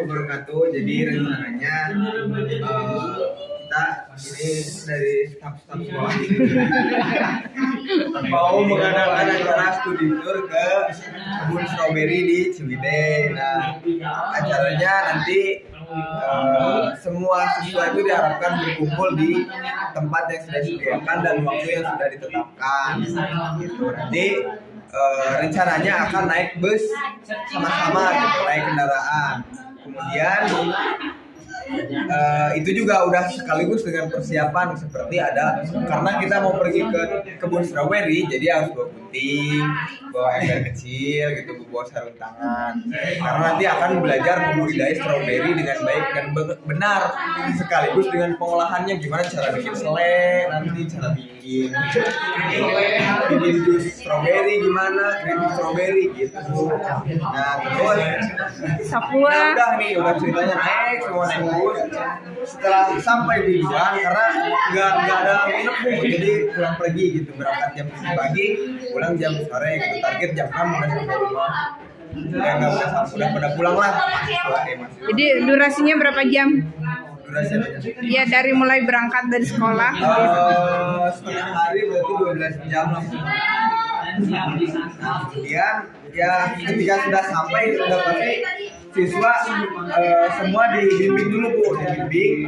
wabarakatuh. Jadi rencananya kita ini dari staf sekolah mau mengadakan acara studi tour ke kebun stroberi di Ciwidey. Nah, acaranya nanti semua siswa itu diharapkan berkumpul di tempat yang sudah disediakan dan waktu yang sudah ditetapkan. Gitu. Nanti rencananya akan naik bus sama-sama, gitu, naik kendaraan. Kemudian itu juga udah sekaligus dengan persiapan seperti ada karena kita mau pergi ke kebun stroberi, jadi harus bawa gunting, bawa ember kecil gitu, bawa sarung tangan karena nanti akan belajar membudidaya stroberi dengan baik dan benar, sekaligus dengan pengolahannya gimana cara bikin selai, nanti cara bikin jus stroberi gimana, keripik stroberi gitu. Nah terus udah nih, udah ceritanya naik semua naik bus. Setelah sampai di Duan karena nggak ada nginep Bu, jadi pulang pergi gitu, berangkat jam 7 pagi pulang jam sore gitu, target jam 6 udah sampai rumah. Ya nggak udah pada pulang lah. Jadi durasinya berapa jam? Durasinya ya dari mulai berangkat dari sekolah setengah hari berarti 12 jam lah. Kemudian ya ketika sudah sampai sudah pasti siswa semua dibimbing dulu Bu, dibimbing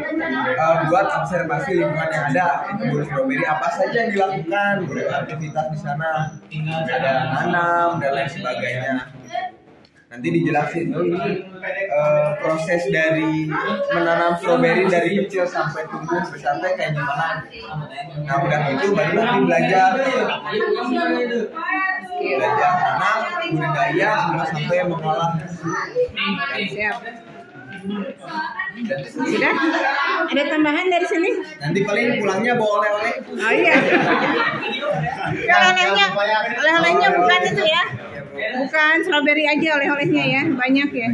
buat observasi lingkungan yang ada di kebun stroberi, apa saja yang dilakukan, aktivitas di sana, ada nanam dan lain sebagainya. Nanti dijelasin proses dari menanam stroberi dari kecil sampai tumbuh besar kayak gimana. Nah udah itu baru nanti belajar tanam, budidaya, sampai mengolah. Siap. Sudah? Ada tambahan dari sini? Nanti paling pulangnya bawa oleh-oleh. Oh iya. Oleh-olehnya bukan itu ya? Bukan stroberi aja oleh-olehnya ya, banyak ya.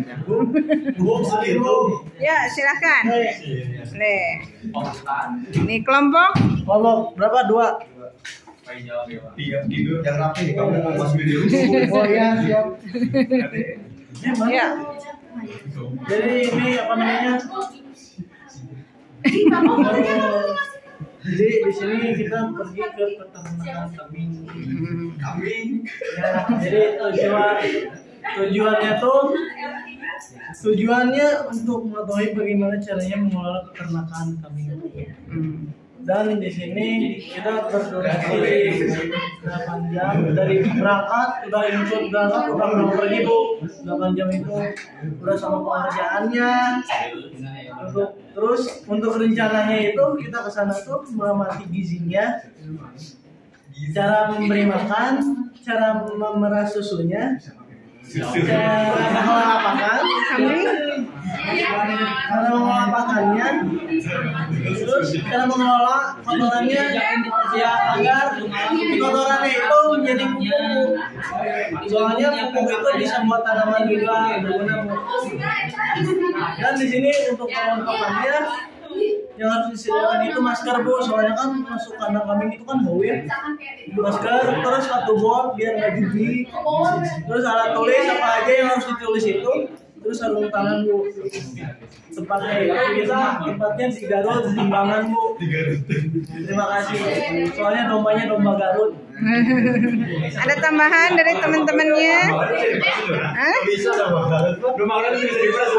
Ya silakan. Nih kelompok berapa? 2. Yang rapi kamu mau masuk video. Oh ya, siap. Ya. Jadi ini apa namanya? Jadi di sini kita pergi ke peternakan kambing. Ya, jadi tujuannya untuk mengetahui bagaimana caranya mengelola peternakan kambing. Dan di sini kita berdurasi 8 jam dari berangkat, udah mau pergi Bu. 8 jam itu udah sama pengerjaannya. Terus untuk rencananya itu kita kesana tuh mengamati gizinya, cara memberi makan, cara memerah susunya, cara mengolah pakan, cara mengolah pakannya, terus cara mengelola kotorannya ya agar kotorannya itu menjadi pupuk. Soalnya pupuk itu bisa buat tanaman juga berguna. Dan di sini untuk kelengkapannya yang harus disediakan itu masker Bu, soalnya kan masuk kandang kambing itu kan bau ya. Masker, terus satu bot biar nggak judi, terus alat tulis apa aja yang harus ditulis itu, terus sarung tangan Bu. Tempatnya di Garut, Timbangan Bu. Terima kasih. Soalnya dombanya domba Garut. Ada tambahan dari teman-temannya? Bisa domba Garut. Domba Garut bisa diperas.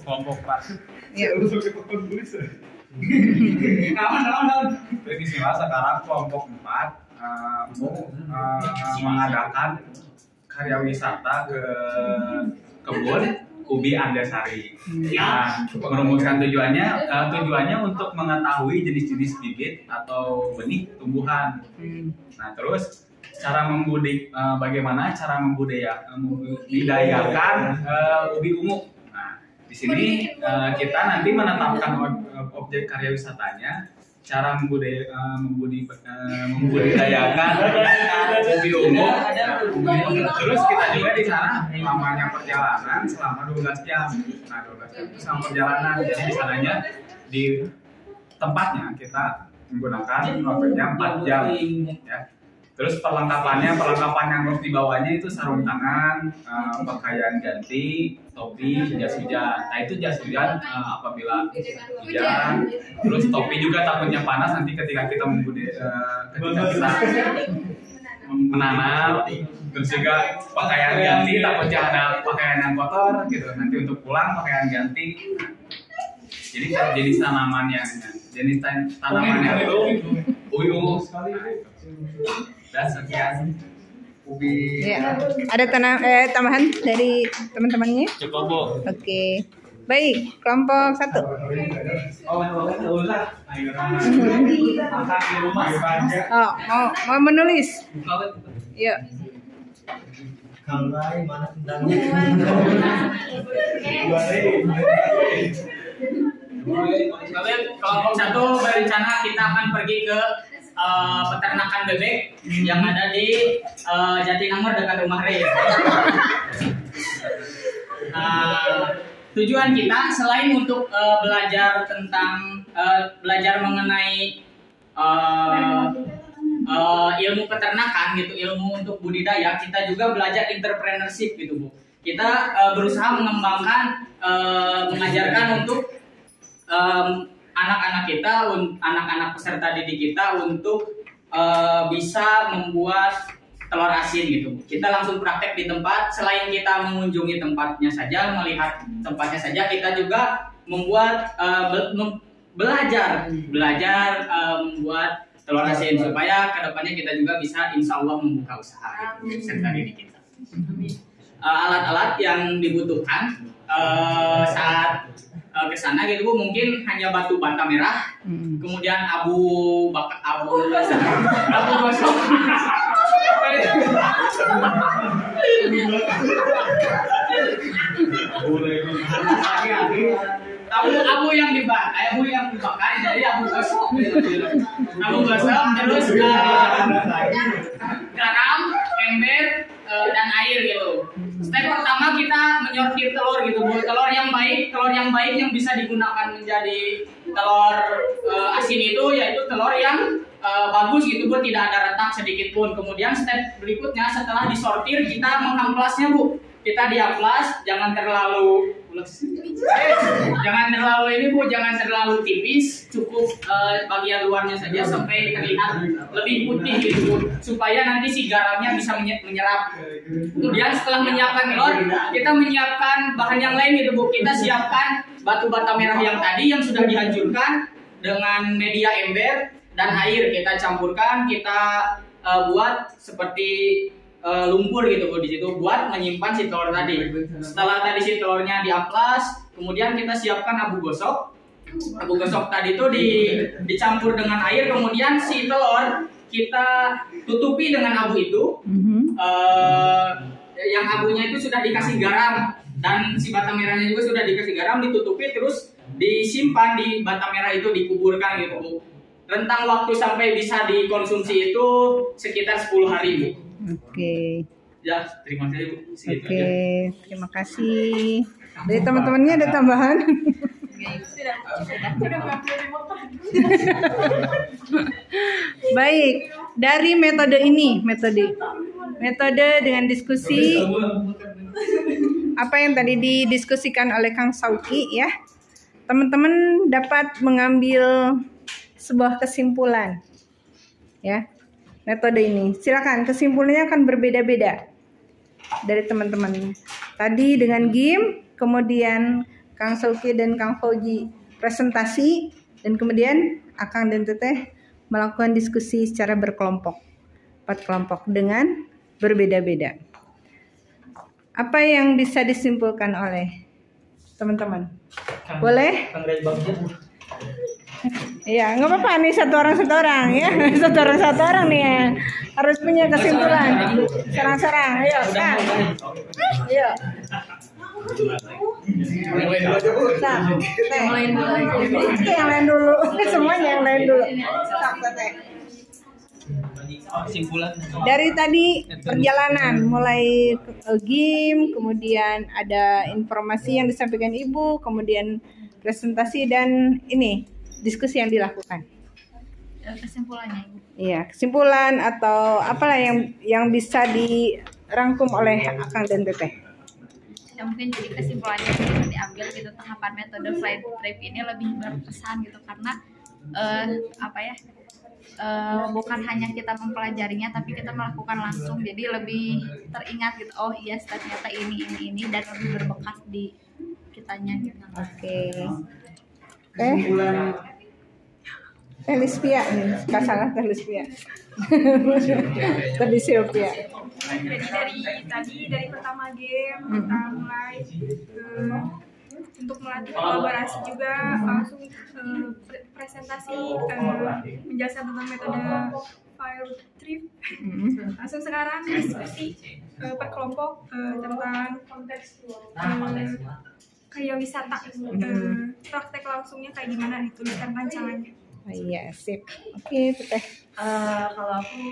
Kelompok pas. Ya. Jadi sekarang kelompok 4 mengadakan karya wisata ke kebun ubi Andasari. Nah, merumuskan tujuannya untuk mengetahui jenis-jenis bibit atau benih tumbuhan. Nah, terus bagaimana cara membudidayakan ubi ungu. Nah, di sini kita nanti menetapkan objek karya wisatanya, cara membudidayakan ubi ungu. Terus kita juga di sana lamanya perjalanan selama 12 jam. Nah, 12 jam itu selama perjalanan. Jadi di sananya di tempatnya kita menggunakan waktunya 4 jam ya. Terus perlengkapan yang harus dibawanya itu sarung tangan, pakaian ganti, topi, jas hujan. Nah itu jas hujan apabila hujan. Terus topi juga takutnya panas nanti ketika kita menanam. Terus juga pakaian ganti takutnya ada pakaian yang kotor gitu. Nanti untuk pulang pakaian ganti. Jadi jenis tanamannya itu uyuh. Dan sekian ubi. Ya. Ada tambahan dari teman-temannya? Cukup, Bu. Oke. Baik, kelompok 1. Oh, mau menulis? Yuk. Kang Rai mana tentang Kelompok 1 berencana kita akan pergi ke peternakan bebek yang ada di Jatinangor dekat rumah Rey. Tujuan kita selain untuk belajar tentang belajar mengenai ilmu peternakan gitu, ilmu untuk budidaya, kita juga belajar entrepreneurship gitu, Bu. Kita berusaha mengembangkan, mengajarkan untuk anak-anak kita, anak-anak peserta didik kita untuk bisa membuat telur asin gitu. Kita langsung praktek di tempat. Selain kita mengunjungi tempatnya saja, melihat tempatnya saja, kita juga membuat belajar membuat telur asin supaya kedepannya kita juga bisa insya Allah membuka usaha gitu, peserta didik kita. Alat-alat yang dibutuhkan saat ke sana gitu, Bu, mungkin hanya batu bata merah, kemudian abu gosok, abu yang dibakar, jadi abu gosok, terus garam, ember, dan air gitu. Step pertama kita menyortir telur gitu, Bu. Telur yang baik yang bisa digunakan menjadi telur asin itu yaitu telur yang bagus gitu, Bu, tidak ada retak sedikit pun. Kemudian step berikutnya setelah disortir kita mengamplasnya, Bu. Kita diamplas, jangan terlalu jangan terlalu tipis, cukup bagian luarnya saja sampai terlihat lebih putih gitu, Bu, supaya nanti si garamnya bisa menyerap. Kemudian setelah menyiapkan telur, kita menyiapkan bahan yang lain gitu, Bu. Kita siapkan batu bata merah yang tadi yang sudah dihancurkan dengan media ember dan air, kita campurkan, kita buat seperti lumpur gitu, Bu, di situ buat menyimpan si telur tadi. Setelah tadi si telurnya diamplas, kemudian kita siapkan abu gosok. Abu gosok tadi itu dicampur dengan air, kemudian si telur kita tutupi dengan abu itu. Yang abunya itu sudah dikasih garam dan si bata merahnya juga sudah dikasih garam, ditutupi terus disimpan di bata merah itu, dikuburkan gitu, Bu. Rentang waktu sampai bisa dikonsumsi itu sekitar 10 hari, Bu. Oke. Ya, terima kasih, Bu. Oke, terima kasih. Dari teman-temannya ada tambahan? Baik, dari metode dengan diskusi apa yang tadi didiskusikan oleh Kang Sauki ya, teman-teman dapat mengambil sebuah kesimpulan ya. Metode ini, silakan, kesimpulannya akan berbeda-beda dari teman-teman. Tadi dengan game, kemudian Kang Sauki dan Kang Fauji presentasi, dan kemudian Akang dan Teteh melakukan diskusi secara berkelompok, 4 kelompok dengan berbeda-beda. Apa yang bisa disimpulkan oleh teman-teman? Boleh? Iya, nggak apa-apa nih, satu orang ya, satu orang nih ya, harus punya kesimpulan. Sarang-sarang, ayo Kang, ayo. Yang lain dulu, semuanya yang lain dulu. Kesimpulan dari tadi perjalanan, mulai game, kemudian ada informasi yang disampaikan Ibu, kemudian presentasi dan ini diskusi yang dilakukan. kesimpulannya Ibu. Iya, kesimpulan atau apalah yang bisa dirangkum oleh Akang dan Teteh. Ya mungkin jadi kesimpulannya yang bisa diambil gitu, tahapan metode flight trip ini lebih berpesan gitu karena bukan hanya kita mempelajarinya tapi kita melakukan langsung, jadi lebih teringat gitu, oh iya ternyata ini dan lebih berbekas di kitanya gitu. Oke. Telispia nih, salah Telispia. Tadi Silvia. Jadi dari pertama game kita mulai untuk melatih kolaborasi juga, langsung presentasi menjelaskan tentang metode file trip. Langsung sekarang diskusi per kelompok tentang kayak wisata, praktek langsungnya kayak gimana, dituliskan rancangannya. Oh iya, sip. Oke, Teteh. Kalau aku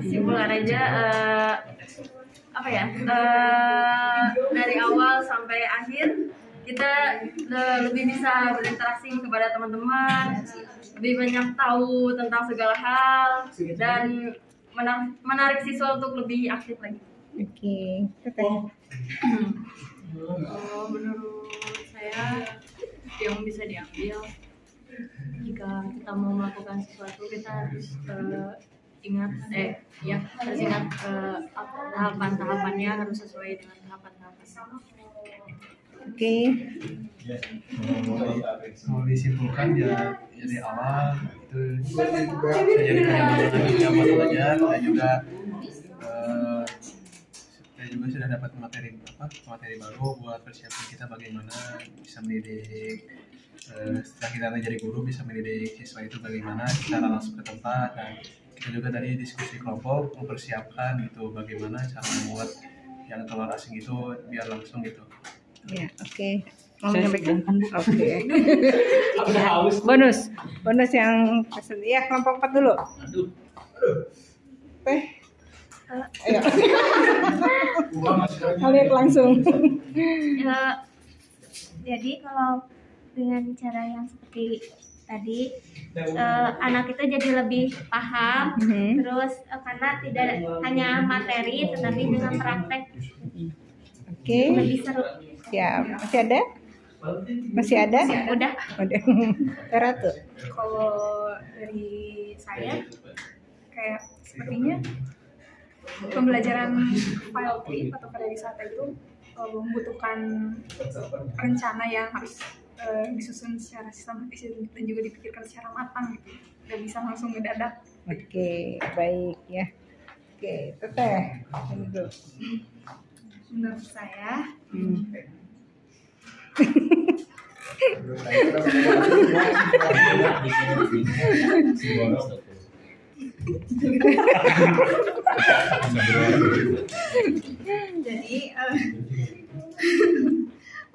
simpulan aja dari awal sampai akhir kita lebih bisa berinteraksi kepada teman-teman, lebih banyak tahu tentang segala hal dan menarik siswa untuk lebih aktif lagi. Oke, Teteh. Menurut saya yang bisa diambil, jika kita mau melakukan sesuatu kita harus ingat tahapan-tahapannya, harus sesuai dengan tahapan-tahapan. Oke. Mau disimpulkan ya dari awal itu saya jadi kayak buat belajar dan juga saya juga sudah dapat materi baru buat persiapan kita bagaimana bisa mendidik. Setelah kita menjadi guru bisa mendidik siswa itu bagaimana cara langsung ke tempat, dan kita juga tadi diskusi kelompok mempersiapkan gitu bagaimana cara membuat yang telur asing itu biar langsung gitu. Ya, oke. Mau menyampaikan? Oke. Bonus yang pesen. Ya, kelompok 4 dulu. Teh. Ayo. Kalian langsung. Jadi kalau dengan cara yang seperti tadi, anak itu jadi lebih paham, terus karena tidak hanya materi tetapi dengan praktek. Oke. Lebih seru. Ya, masih ada? Udah. Ratu. Kalau dari saya kayak sepertinya pembelajaran file trip atau karya wisata itu membutuhkan rencana yang harus disusun secara sistematis dan juga dipikirkan secara matang gitu. Gak bisa langsung mendadak. Oke, baik ya. Oke, Teteh. Menurut saya jadi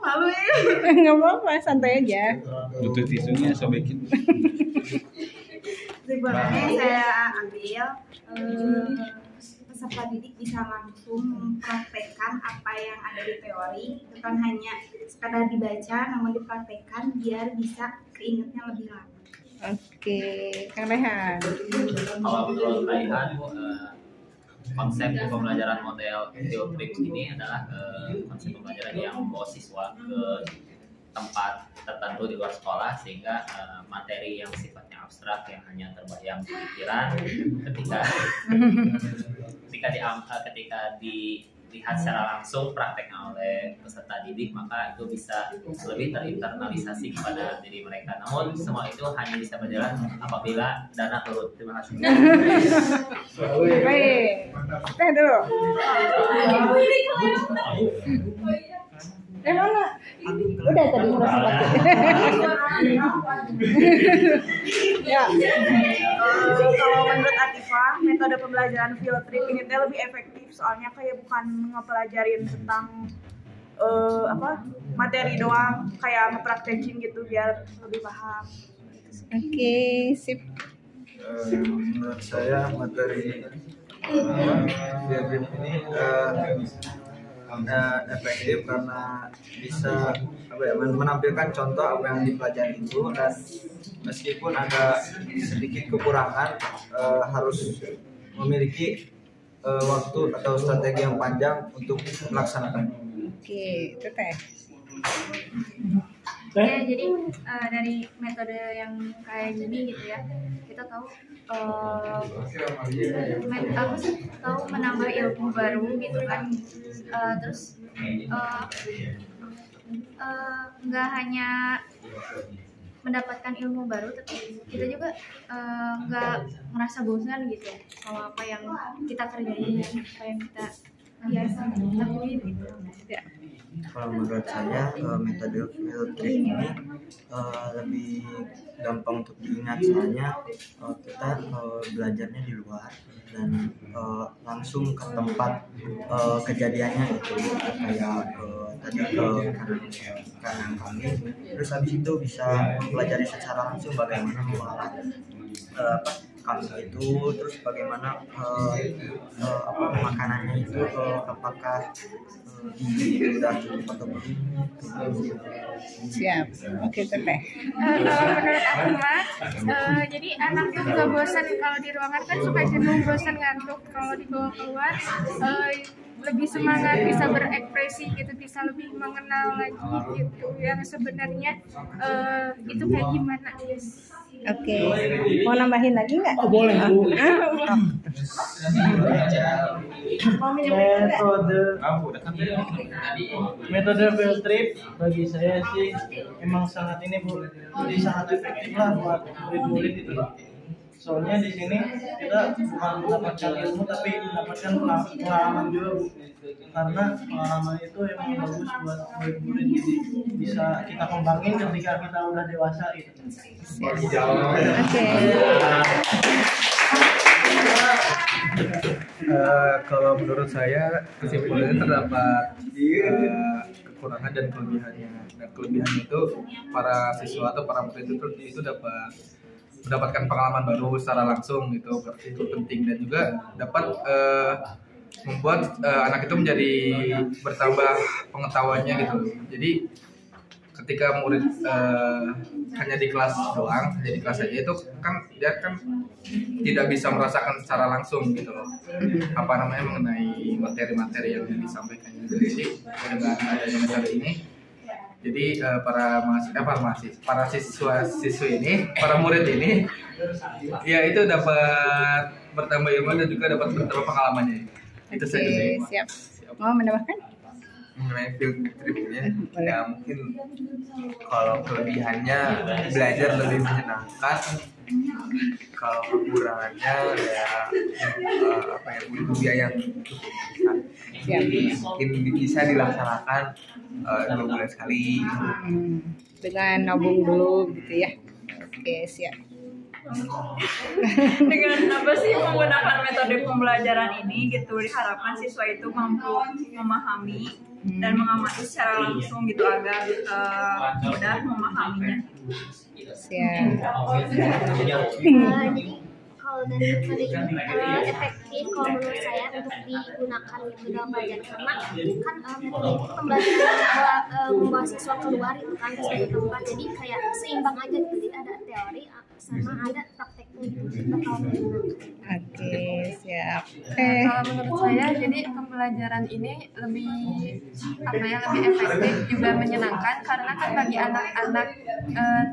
malu ya. Nggak apa-apa, santai aja. Butuh tisunya sobekin. Sebenarnya saya ambil peserta didik bisa langsung mempraktekkan apa yang ada di teori, bukan hanya sekadar dibaca namun dipraktekkan biar bisa keingetnya lebih lama. Oke, Kang Rehan. Kalau menurut Raihan, konsep pembelajaran model field trip ini adalah konsep pembelajaran yang membawa siswa ke tempat tertentu di luar sekolah, sehingga materi yang sifatnya abstrak yang hanya terbayang di pikiran ketika dilihat secara langsung prakteknya oleh peserta didik, maka itu bisa lebih terinternalisasi kepada diri mereka. Namun semua itu hanya bisa berjalan apabila dana turun. Terima kasih. Baik, Teh dulu. Mana? Udah tadi merasa pakai. Ya. Kalau menurut Atifa, metode pembelajaran field trip ini lebih efektif, soalnya kayak bukan ngepelajarin tentang materi doang, kayak ngepraktekin gitu biar lebih paham. Oke, sip. Menurut saya materi field trip ini efektif karena bisa menampilkan contoh apa yang dipelajari itu, dan meskipun ada sedikit kekurangan harus memiliki waktu atau strategi yang panjang untuk melaksanakannya. Oke, itu teh. Ya, jadi dari metode yang kayak gini gitu ya, kita tahu tahu menambah ilmu baru gitu kan. Terus nggak hanya mendapatkan ilmu baru, tapi kita juga nggak merasa bosan gitu sama apa yang kita kerjain, apa yang kita biasa lakuin gitu. Ya. Kalau menurut saya metode field trip ini lebih gampang untuk diingat, soalnya kita belajarnya di luar dan langsung ke tempat kejadiannya gitu, kayak tadi ke kanan kami, terus habis itu bisa mempelajari secara langsung bagaimana mengolah kami itu, terus bagaimana makanannya itu, apakah udah cukup atau belum. Siap. Oke, Teteh. Kalau menurut aku mah, jadi anak tuh nggak bosan kalau di ruangan, kan suka jenuh, bosan, ngantuk. Kalau dibawa keluar, lebih semangat, bisa berekspresi gitu, bisa lebih mengenal lagi gitu yang sebenarnya itu kayak gimana. Oke. Mau nambahin lagi nggak? Oh, boleh, Bu. Metode field trip bagi saya sih emang sangat ini, Bu. Jadi sangat efektif lah buat murid-murid itu. Soalnya di sini kita bukan mendapatkan ilmu tapi mendapatkan pengalaman juga, Bu. Karena pengalaman itu emang bagus buat murid-murid, jadi bisa kita kembangin ketika kita udah dewasa gitu. Oke. Kalau menurut saya kesimpulannya terdapat kekurangan dan kelebihannya. Dan kelebihannya itu para siswa atau para murid itu dapat mendapatkan pengalaman baru secara langsung gitu, itu penting, dan juga dapat membuat anak itu menjadi bertambah pengetahuannya gitu. Jadi ketika murid hanya di kelas doang, hanya di kelas saja, itu kan dia kan tidak bisa merasakan secara langsung gitu loh, apa namanya, mengenai materi-materi yang disampaikan juga. Jadi dengan adanya metode ini, jadi para siswa-siswi ini, para murid ini, ya itu dapat bertambah ilmu dan juga dapat bertambah pengalamannya. Itu saja sih. Siap. Mau menambahkan? Mengenai field tripnya, ya mungkin kalau kelebihannya belajar lebih menyenangkan, kalau kekurangannya ya butuh biaya yang cukup besar. Mungkin bisa dilaksanakan 2 bulan sekali. Dengan nabung dulu gitu ya. Oke, siap. Dengan apa sih menggunakan metode pembelajaran ini gitu, diharapkan siswa itu mampu memahami dan mengamati secara langsung gitu agar mudah memahaminya. Jadi kalau dari metode efektif kalau menurut saya untuk digunakan di dalam pelajaran, karena kan metode pembelajaran membawa siswa keluar itu kan ke suatu tempat, jadi kayak seimbang aja gitu, jadi ada teori sama ada prakteknya gitu. Oke, siap. Kalau menurut saya, jadi pembelajaran ini lebih lebih efektif, juga menyenangkan, karena kan bagi anak-anak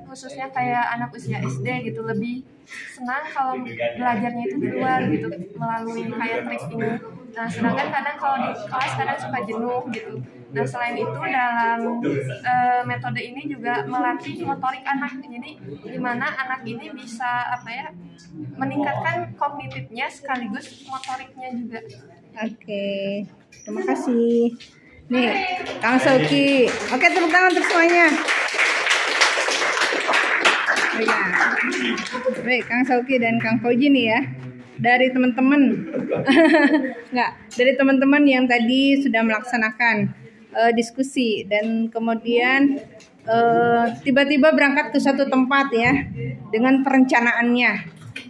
khususnya kayak anak usia SD gitu, lebih senang kalau belajarnya itu di luar gitu, melalui kayak trik ini. Nah, sedangkan kadang kalau di kelas kadang suka jenuh gitu. Nah, selain itu dalam metode ini juga melatih motorik anak. Jadi gimana anak ini bisa meningkatkan kognitifnya sekaligus motoriknya juga. Oke, terima kasih. Nih, Kang Soki. Oke, tepuk tangan untuk semuanya. Ya. Baik, Kang Soki dan Kang Fauji nih ya. Dari teman-teman, dari teman-teman yang tadi sudah melaksanakan diskusi dan kemudian tiba-tiba berangkat ke suatu tempat ya dengan perencanaannya.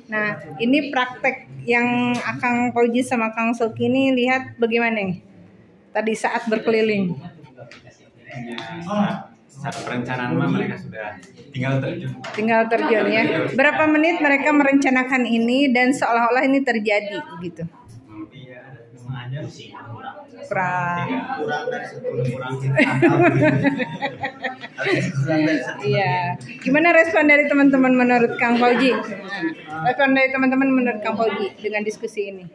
Nah, ini praktek yang Kang Fauji sama Kang Soki ini lihat bagaimana nih? tadi saat berkeliling? Saat perencanaan mah mereka sudah tinggal terjun. Tinggal terjun ya. Berapa menit mereka merencanakan ini dan seolah-olah ini terjadi gitu? Iya. Gimana respon dari teman-teman menurut Kang Fauji? Respon dari teman-teman menurut Kang Fauji dengan diskusi ini?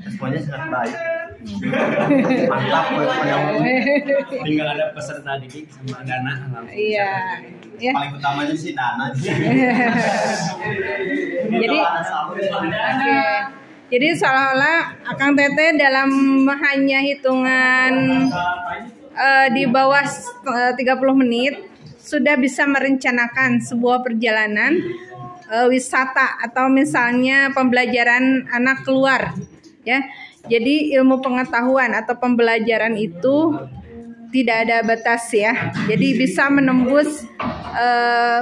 Responnya sangat baik. Mantap Tinggal ada peserta didik sama dana langsung. Iya. Ya. Paling utamanya sih dana. Jadi oke. Jadi seolah-olah Akang Teteh dalam hanya hitungan di bawah 30 menit sudah bisa merencanakan sebuah perjalanan wisata atau misalnya pembelajaran anak keluar ya. Jadi ilmu pengetahuan atau pembelajaran itu tidak ada batas ya. Jadi bisa menembus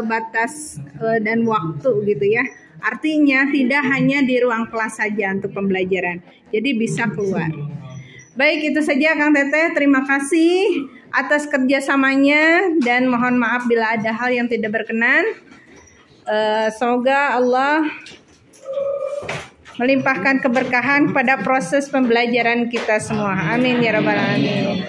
batas dan waktu gitu ya. Artinya tidak hanya di ruang kelas saja untuk pembelajaran. Jadi bisa keluar. Baik, itu saja Kang Teteh. Terima kasih atas kerjasamanya dan mohon maaf bila ada hal yang tidak berkenan. Semoga Allah melimpahkan keberkahan pada proses pembelajaran kita semua. Amin ya rabbal alamin.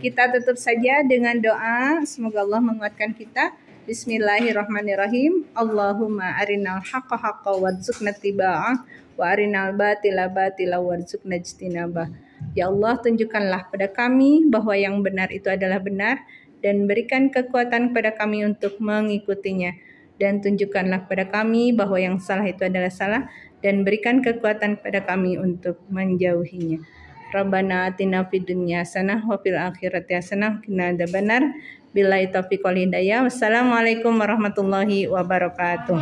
Kita tutup saja dengan doa. Semoga Allah menguatkan kita. Bismillahirrahmanirrahim. Allahumma arinal haqqa haqqa warzuqna tiba'ah wa arinal batila batila warzuqna ijtinabah. Ya Allah, tunjukkanlah pada kami bahwa yang benar itu adalah benar dan berikan kekuatan kepada kami untuk mengikutinya, dan tunjukkanlah pada kami bahwa yang salah itu adalah salah dan berikan kekuatan kepada kami untuk menjauhinya. Rabbana atina fid dunya hasanah wa fil akhirati hasanah wa qina adzabannar. Billahi taufiq wal hidayah. Wassalamualaikum warahmatullahi wabarakatuh.